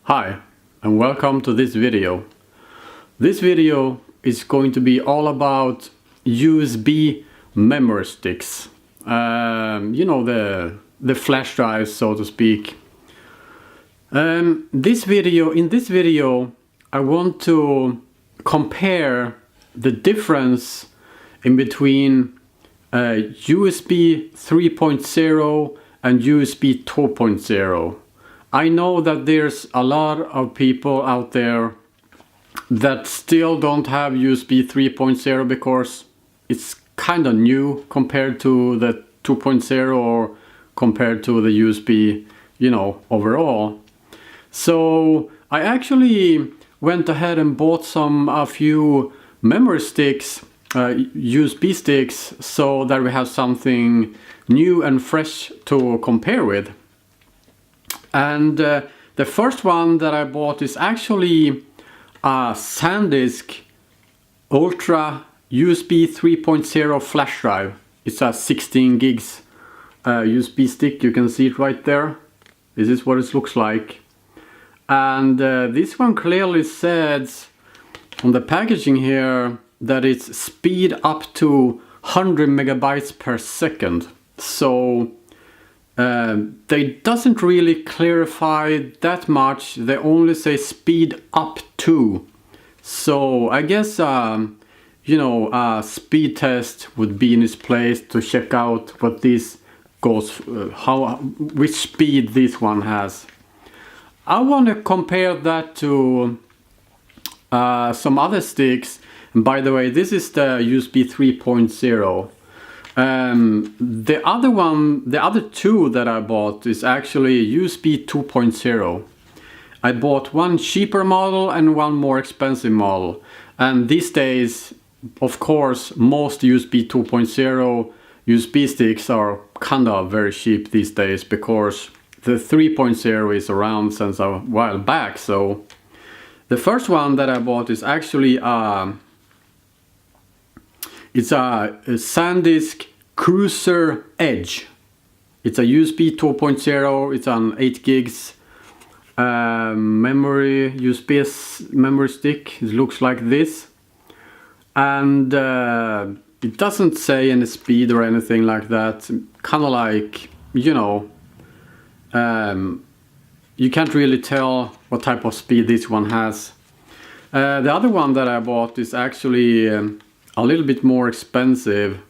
Hi, and welcome to this video. This video is going to be all about USB memory sticks. You know, the flash drives, so to speak. In this video, I want to compare the difference in between USB 3.0 and USB 2.0. I know that there's a lot of people out there that still don't have USB 3.0 because it's kind of new compared to the 2.0 or compared to the USB, you know, overall. So I actually went ahead and bought a few memory sticks, USB sticks, so that we have something new and fresh to compare with. And the first one that I bought is actually a Sandisk Ultra USB 3.0 flash drive. It's a 16 gigs USB stick. You can see it right there. This is what it looks like. And this one clearly says on the packaging here that it's speed up to 100 megabytes per second. So they doesn't really clarify that much. They only say speed up to. So I guess you know, a speed test would be in its place to check out what this goes, which speed this one has. I want to compare that to some other sticks. And by the way, this is the USB 3.0. The other two that I bought is actually USB 2.0. I bought one cheaper model and one more expensive model. And these days, of course, most USB 2.0 USB sticks are kind of very cheap these days because the 3.0 is around since a while back. So the first one that I bought is actually it's a Sandisk Cruzer Edge. It's a USB 2.0. It's an 8 gigs USB memory stick. It looks like this, and it doesn't say any speed or anything like that. Kind of like, you know, you can't really tell what type of speed this one has. The other one that I bought is actually a little bit more expensive.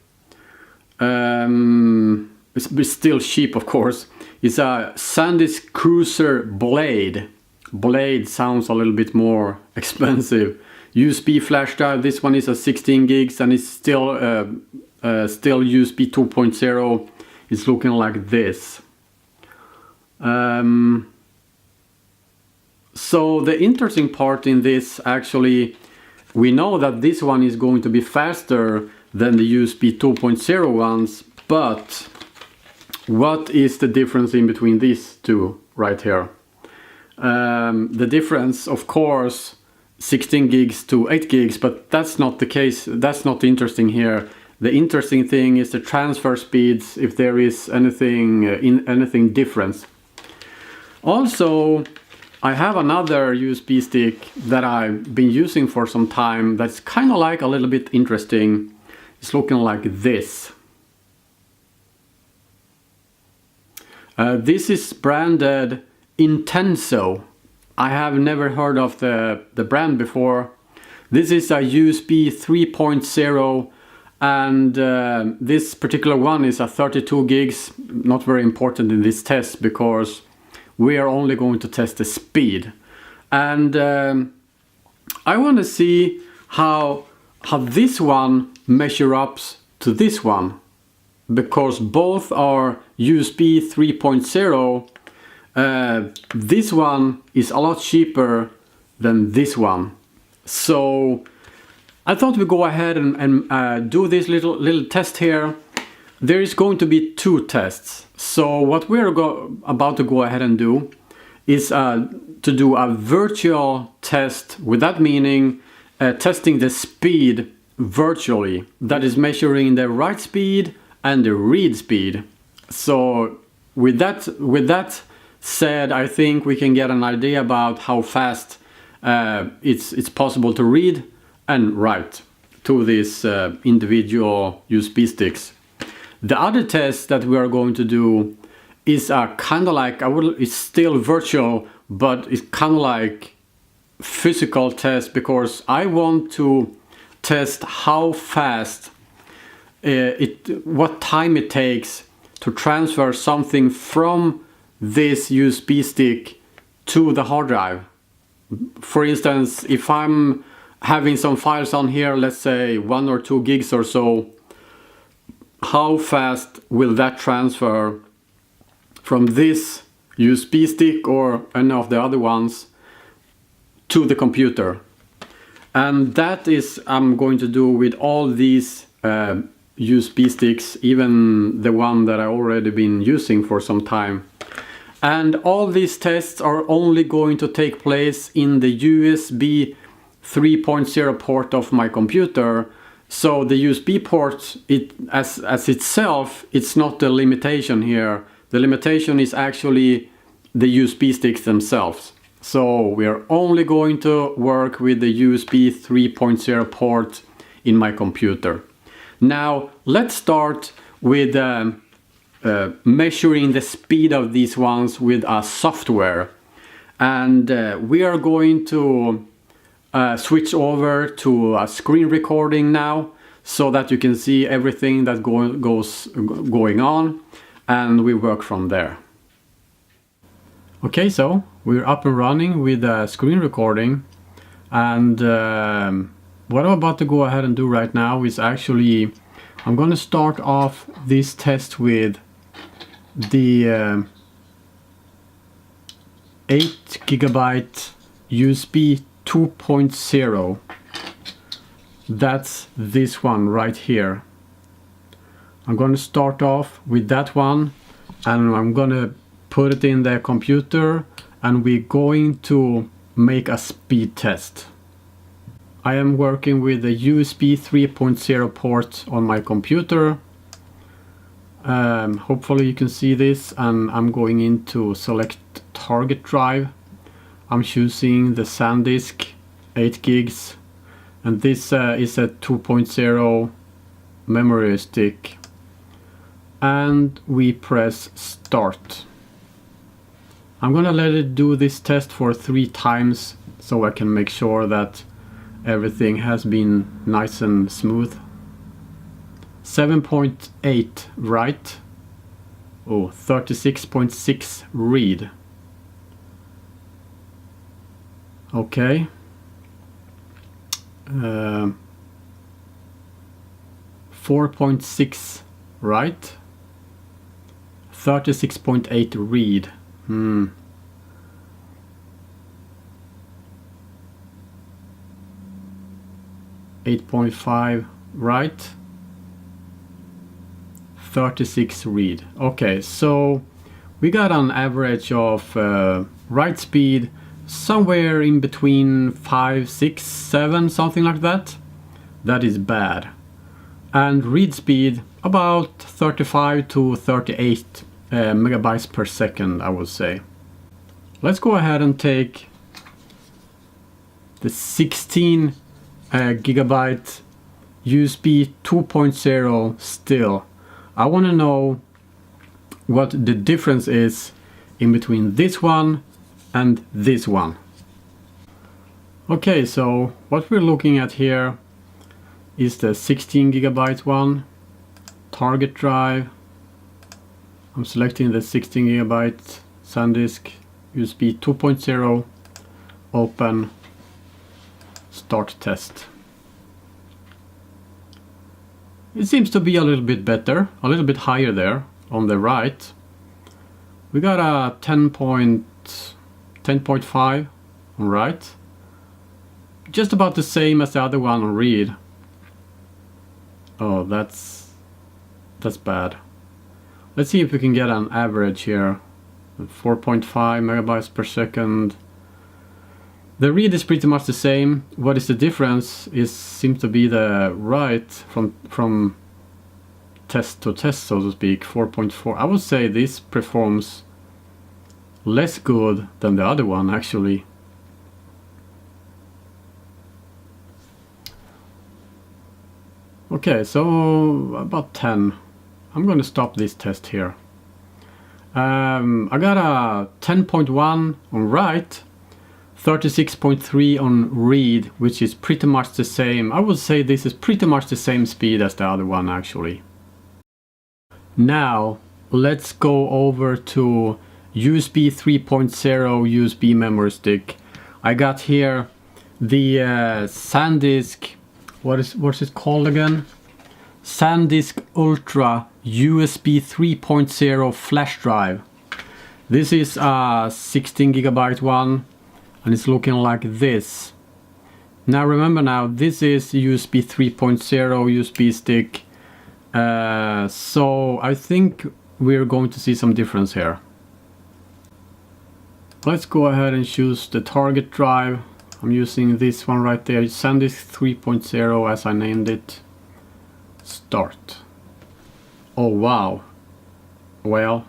It's still cheap, of course. It's a Sandisk Cruzer Blade. Blade sounds a little bit more expensive. USB flash drive. This one is a 16 gigs and it's still USB 2.0. It's looking like this. So the interesting part in this, actually, we know that this one is going to be faster than the USB 2.0 ones, but what is the difference in between these two right here? The difference, of course, 16 gigs to 8 gigs, but that's not the case. That's not interesting here. The interesting thing is the transfer speeds, if there is anything different. Also, I have another USB stick that I've been using for some time that's kind of like a little bit interesting. It's looking like this. This is branded Intenso. I have never heard of the brand before. This is a USB 3.0 and this particular one is a 32 gigs. Not very important in this test because we are only going to test the speed. And I want to see how this one measure up to this one, because both are USB 3.0. This one is a lot cheaper than this one. So I thought we'd go ahead and do this little test here. There is going to be two tests. So what we're about to go ahead and do is to do a virtual test, with that meaning testing the speed virtually. That is measuring the write speed and the read speed. So with that said, I think we can get an idea about how fast it's possible to read and write to these individual USB sticks. The other test that we are going to do is kind of like, it's still virtual, but it's kind of like physical test, because I want to test how fast what time it takes to transfer something from this USB stick to the hard drive. For instance, if I'm having some files on here, let's say 1 or 2 gigs or so, how fast will that transfer from this USB stick or any of the other ones to the computer? And that is I'm going to do with all these USB sticks, even the one that I already been using for some time. And all these tests are only going to take place in the USB 3.0 port of my computer. So the USB port, as itself, it's not the limitation here. The limitation is actually the USB sticks themselves. So we're only going to work with the USB 3.0 port in my computer. Now let's start with measuring the speed of these ones with a software. And we are going to switch over to a screen recording now, so that you can see everything that going on, and we work from there. Okay, so we're up and running with a screen recording, and what I'm about to go ahead and do right now is actually I'm going to start off this test with the 8 gigabyte USB 2.0. That's this one right here. I'm going to start off with that one, and I'm going to put it in the computer, and we're going to make a speed test. I am working with the USB 3.0 port on my computer. Hopefully you can see this, and I'm going into select target drive. I'm choosing the Sandisk 8 gigs, and this is a 2.0 memory stick, and we press start. I'm gonna let it do this test for 3 times so I can make sure that everything has been nice and smooth. 7.8 write. Oh, 36.6 read. Okay. 4.6 write. 36.8 read. 8.5 write. 36 read. Okay, so we got an average of write speed somewhere in between 5, 6, 7, something like that. That is bad. And read speed about 35 to 38 megabytes per second, I would say. Let's go ahead and take the 16 gigabyte USB 2.0 still. I want to know what the difference is in between this one and this one. Okay, so what we're looking at here is the 16 gigabyte one, target drive. I'm selecting the 16 gigabyte Sandisk USB 2.0, open, start test. It seems to be a little bit better, a little bit higher there on the right. We got a 10.5 on write. Just about the same as the other one on read. Oh, that's bad. Let's see if we can get an average here. 4.5 megabytes per second. The read is pretty much the same. What is the difference seems to be the write from test to test, so to speak. 4.4. I would say this performs less good than the other one actually. Okay, so about 10. I'm gonna stop this test here. I got a 10.1 on write, 36.3 on read, which is pretty much the same. I would say this is pretty much the same speed as the other one actually. Now let's go over to USB 3.0 USB memory stick. I got here the Sandisk, what's it called again? Sandisk Ultra USB 3.0 flash drive. This is a 16 gigabyte one, and it's looking like this. Now remember, now this is USB 3.0 USB stick, so I think we're going to see some difference here. Let's go ahead and choose the target drive. I'm using this one right there, Sandisk 3.0 as I named it. Start. Oh wow. Well,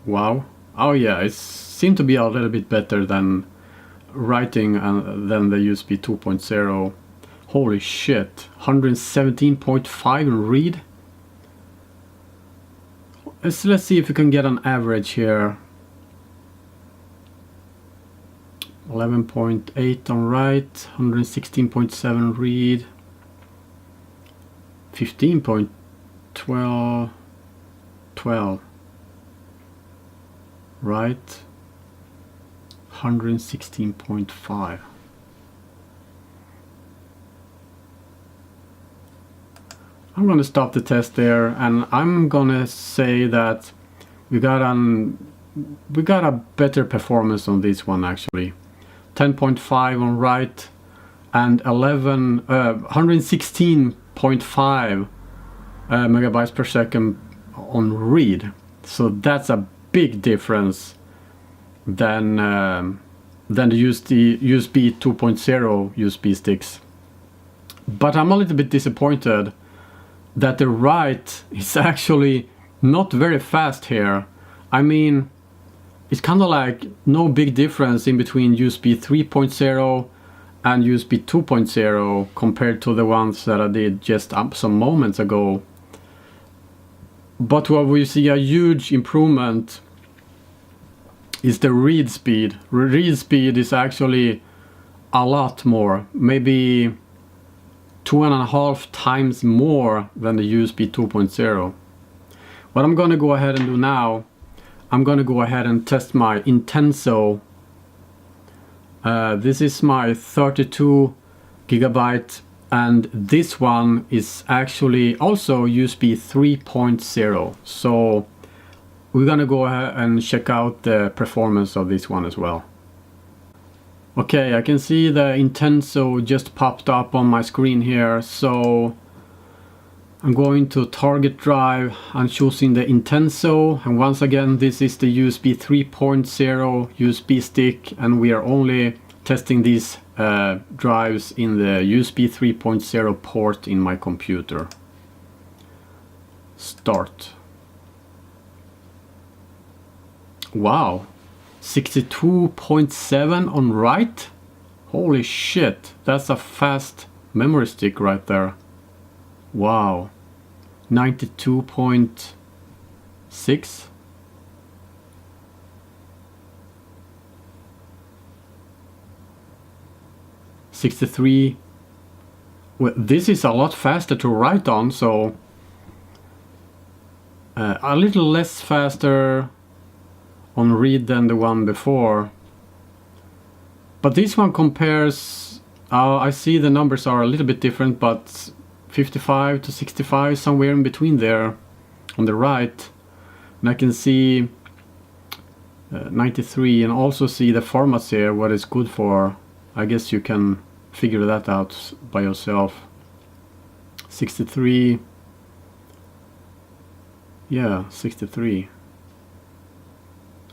wow. Oh yeah, it seemed to be a little bit better than writing than the USB 2.0. Holy shit, 117.5 in read. Let's see if we can get an average here. 11.8 on write, 116.7 read, 15.12 right, 116.5. I'm gonna stop the test there, and I'm gonna say that we got a better performance on this one actually. 10.5 on write and 116.5 megabytes per second on read. So that's a big difference than the USB 2.0 USB sticks. But I'm a little bit disappointed that the write is actually not very fast here. I mean, it's kind of like no big difference in between USB 3.0 and USB 2.0 compared to the ones that I did just some moments ago. But what we see a huge improvement is the read speed. Read speed is actually a lot more, maybe 2.5 times more than the USB 2.0. What I'm gonna go ahead and do now, I'm gonna go ahead and test my Intenso. This is my 32 gigabyte, and this one is actually also USB 3.0. So we're gonna go ahead and check out the performance of this one as well. Okay, I can see the Intenso just popped up on my screen here, so I'm going to target drive. I'm choosing the Intenso, and once again this is the USB 3.0 USB stick, and we are only testing these drives in the USB 3.0 port in my computer. Start. Wow, 62.7 on write. Holy shit, that's a fast memory stick right there. Wow, 92.6. '63. Well, this is a lot faster to write on, so a little less faster on read than the one before. But this one compares, I see the numbers are a little bit different, but 55 to 65, somewhere in between there on the right. And I can see 93, and also see the formats here, what it's good for. I guess you can figure that out by yourself. 63. Yeah, 63.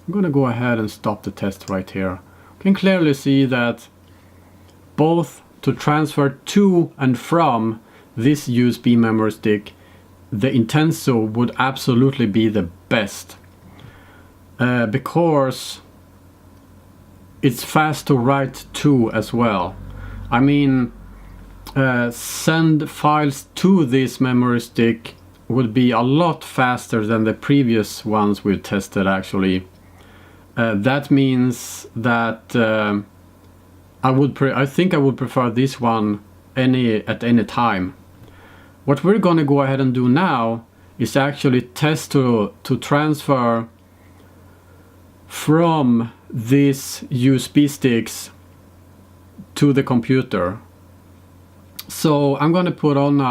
I'm gonna go ahead and stop the test right here. You can clearly see that both to transfer to and from this USB memory stick, the Intenso would absolutely be the best. Because it's fast to write to as well. I mean, send files to this memory stick would be a lot faster than the previous ones we've tested actually. That means that I think I would prefer this one at any time. What we're gonna go ahead and do now is actually test to transfer from these USB sticks to the computer. So I'm gonna put on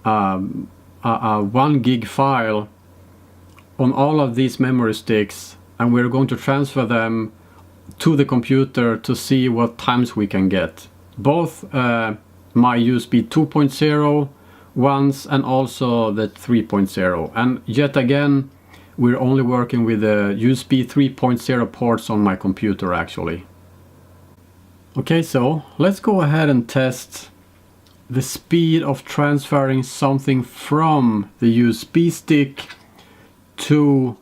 a 1 gig file on all of these memory sticks, and we're going to transfer them to the computer to see what times we can get. Both my USB 2.0 ones and also the 3.0. And yet again, we're only working with the USB 3.0 ports on my computer actually. Okay, so let's go ahead and test the speed of transferring something from the USB stick to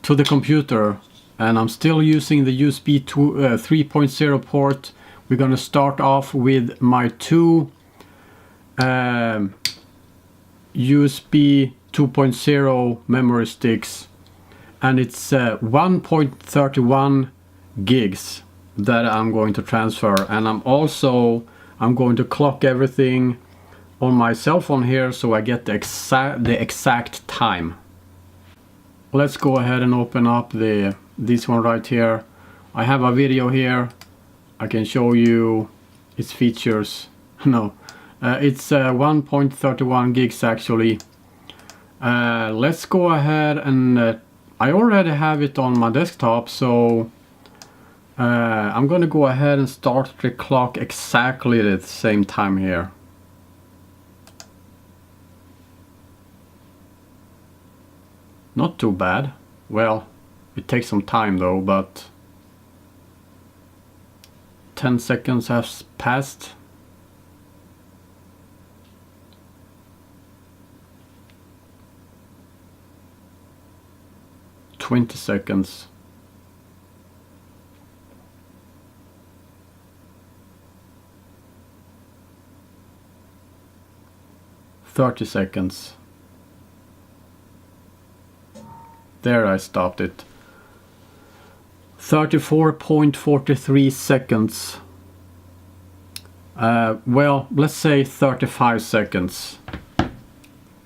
the computer. And I'm still using the USB 3.0 port. We're gonna start off with my two USB 2.0 memory sticks, and it's 1.31 gigs that I'm going to transfer. And I'm going to clock everything on my cell phone here so I get the exact time. Let's go ahead and open up this one right here. I have a video here. I can show you its features. No, it's 1.31 gigs actually. Let's go ahead and I already have it on my desktop, so I'm gonna go ahead and start the clock exactly at the same time here. Not too bad. Well, it takes some time though, but 10 seconds has passed. $20 seconds. $30 seconds. There, I stopped it. 34.43 seconds. Well, let's say 35 seconds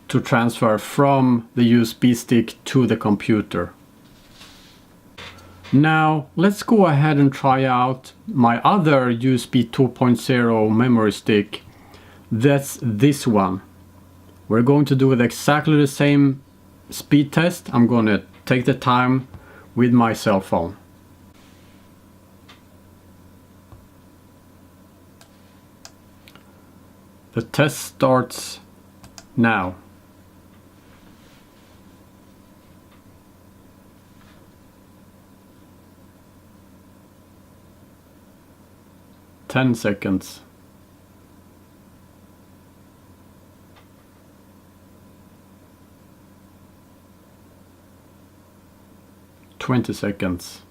to transfer from the USB stick to the computer. Now let's go ahead and try out my other USB 2.0 memory stick. That's this one. We're going to do it exactly the same speed test. I'm going to take the time with my cell phone. The test starts now. $10 seconds. $20 seconds.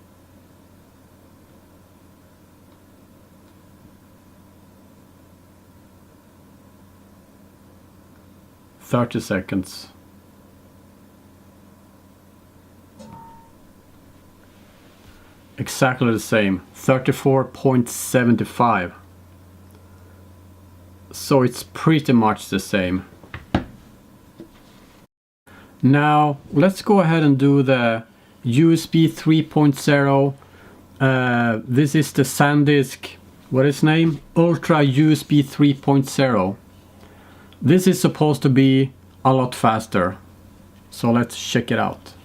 $30 seconds. Exactly the same, 34.75. So it's pretty much the same. Now let's go ahead and do the USB 3.0. This is the Sandisk, what is its name? Ultra USB 3.0. This is supposed to be a lot faster. So let's check it out.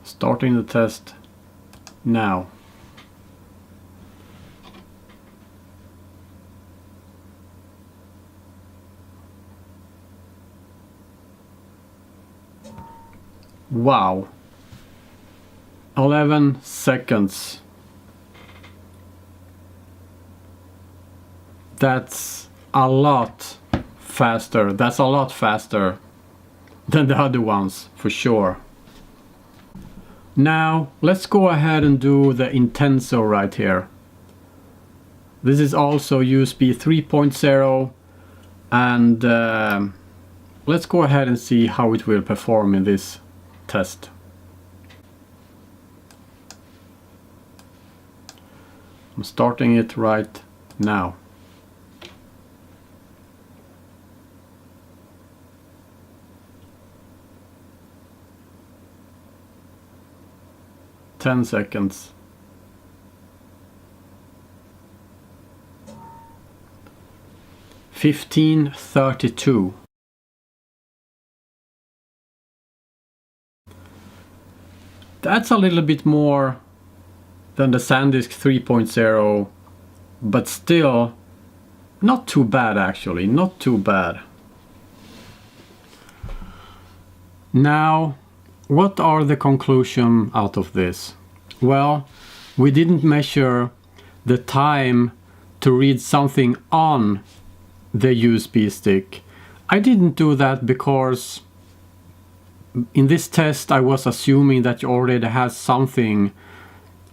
Starting the test now. Wow. 11 seconds. That's a lot faster. That's a lot faster than the other ones, for sure. Now let's go ahead and do the Intenso right here. This is also USB 3.0, and let's go ahead and see how it will perform in this test. I'm starting it right now. Ten seconds. 15:32. That's a little bit more than the Sandisk 3.0, but still not too bad actually, not too bad. Now, what are the conclusions out of this? Well, we didn't measure the time to read something on the USB stick. I didn't do that because in this test I was assuming that you already had something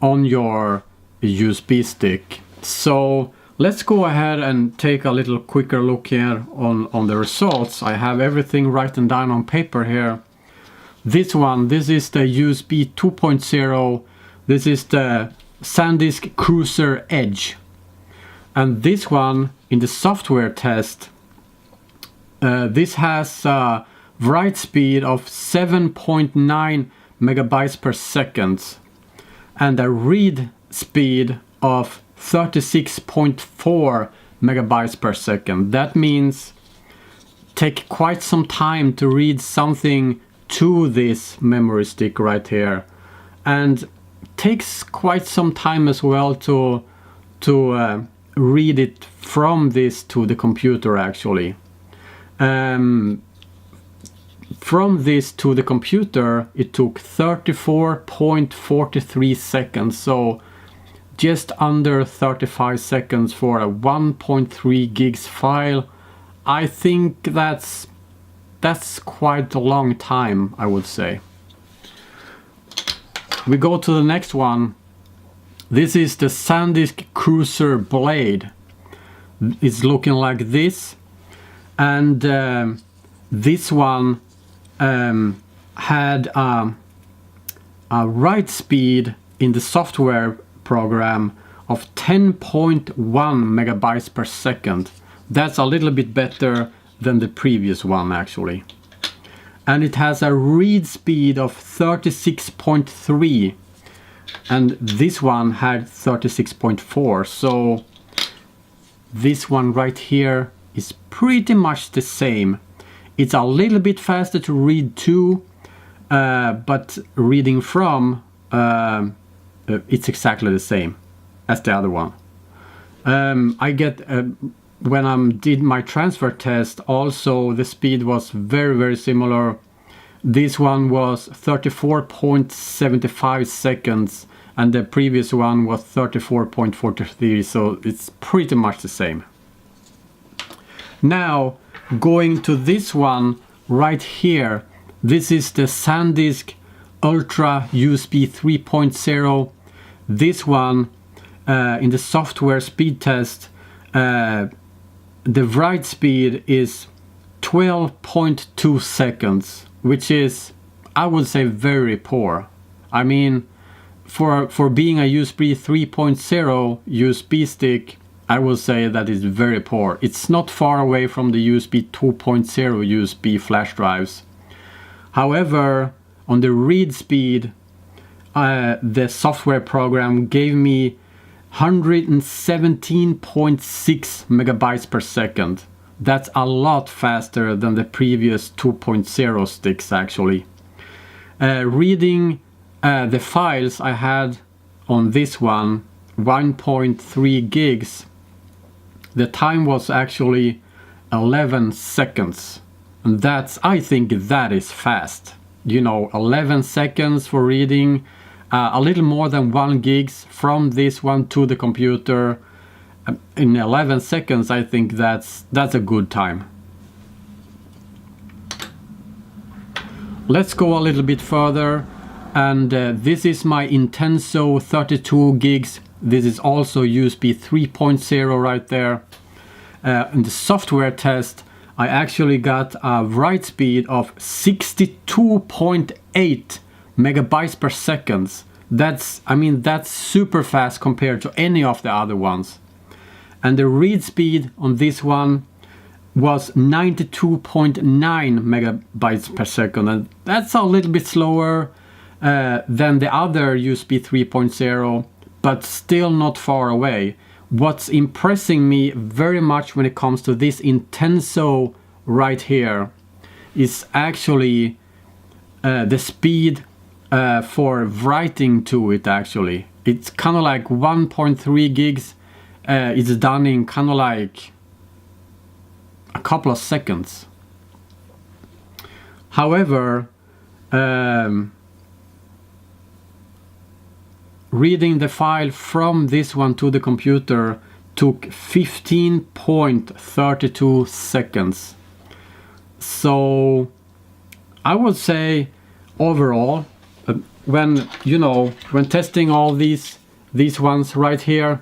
on your USB stick. So let's go ahead and take a little quicker look here on the results. I have everything written down on paper here. This one, this is the USB 2.0. This is the Sandisk Cruzer Edge. And this one, in the software test, this has a write speed of 7.9 megabytes per second and a read speed of 36.4 megabytes per second. That means take quite some time to read something to this memory stick right here, and takes quite some time as well to read it from this to the computer actually. From this to the computer it took 34.43 seconds, so just under 35 seconds for a 1.3 gigs file. I think that's quite a long time, I would say. We go to the next one. This is the Sandisk Cruzer Blade. It's looking like this, and this one had a write speed in the software program of 10.1 megabytes per second. That's a little bit better than the previous one actually. And it has a read speed of 36.3, and this one had 36.4, so this one right here is pretty much the same. It's a little bit faster to read to, but reading from, it's exactly the same as the other one. I get when I did my transfer test also, the speed was very similar. This one was 34.75 seconds and the previous one was 34.43, so it's pretty much the same. Now going to this one right here, this is the Sandisk Ultra USB 3.0. This one in the software speed test, the write speed is 12.2 seconds, which is, I would say, very poor. I mean, for being a USB 3.0 USB stick, I will say that is very poor. It's not far away from the USB 2.0 USB flash drives. However, on the read speed, the software program gave me 117.6 megabytes per second. That's a lot faster than the previous 2.0 sticks actually. Reading the files I had on this one, 1.3 gigs, the time was actually 11 seconds. And that's, I think that is fast. You know, 11 seconds for reading a little more than 1 gigs from this one to the computer. In 11 seconds, I think that's a good time. let's go a little bit further, and this is my Intenso 32 gigs. This is also USB 3.0 right there. In the software test, I actually got a write speed of 62.8 megabytes per second. That's super fast compared to any of the other ones. And the read speed on this one was 92.9 megabytes per second, and that's a little bit slower than the other USB 3.0, but still not far away. What's impressing me very much when it comes to this Intenso right here is actually the speed for writing to it. Actually, it's kind of like 1.3 gigs. It's done in kind of like a couple of seconds. However, reading the file from this one to the computer took 15.32 seconds. So I would say overall, when testing all these ones right here,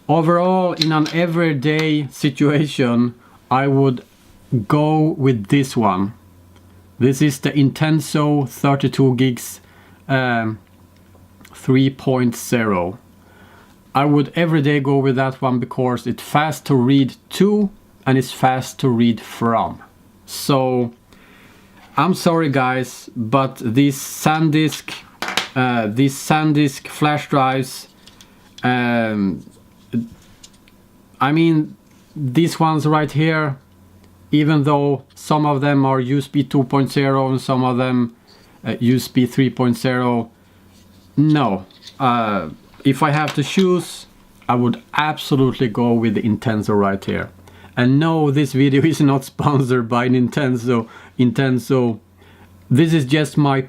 overall in an everyday situation, I would go with this one. This is the Intenso 32 gigs 3.0. I would every day go with that one because it's fast to read to and it's fast to read from. So I'm sorry guys, but these Sandisk flash drives, these ones right here, even though some of them are USB 2.0 and some of them USB 3.0, no. If I have to choose, I would absolutely go with the Intenso right here. And no, this video is not sponsored by Intenso. This is just my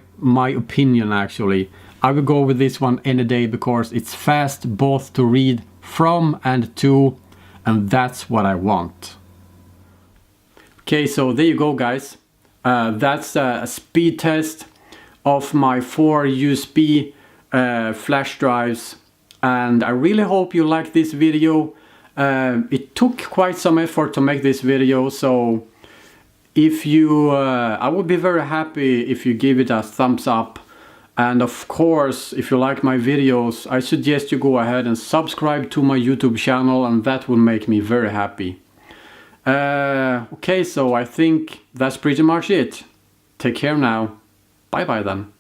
opinion actually. I will go with this one any day because it's fast both to read from and to, and that's what I want. Okay, so there you go guys. That's a speed test of my 4 USB flash drives, and I really hope you like this video. It took quite some effort to make this video, so if you I would be very happy if you give it a thumbs up, and of course if you like my videos, I suggest you go ahead and subscribe to my YouTube channel, and that will make me very happy. Okay, so I think that's pretty much it. Take care now. Bye bye then.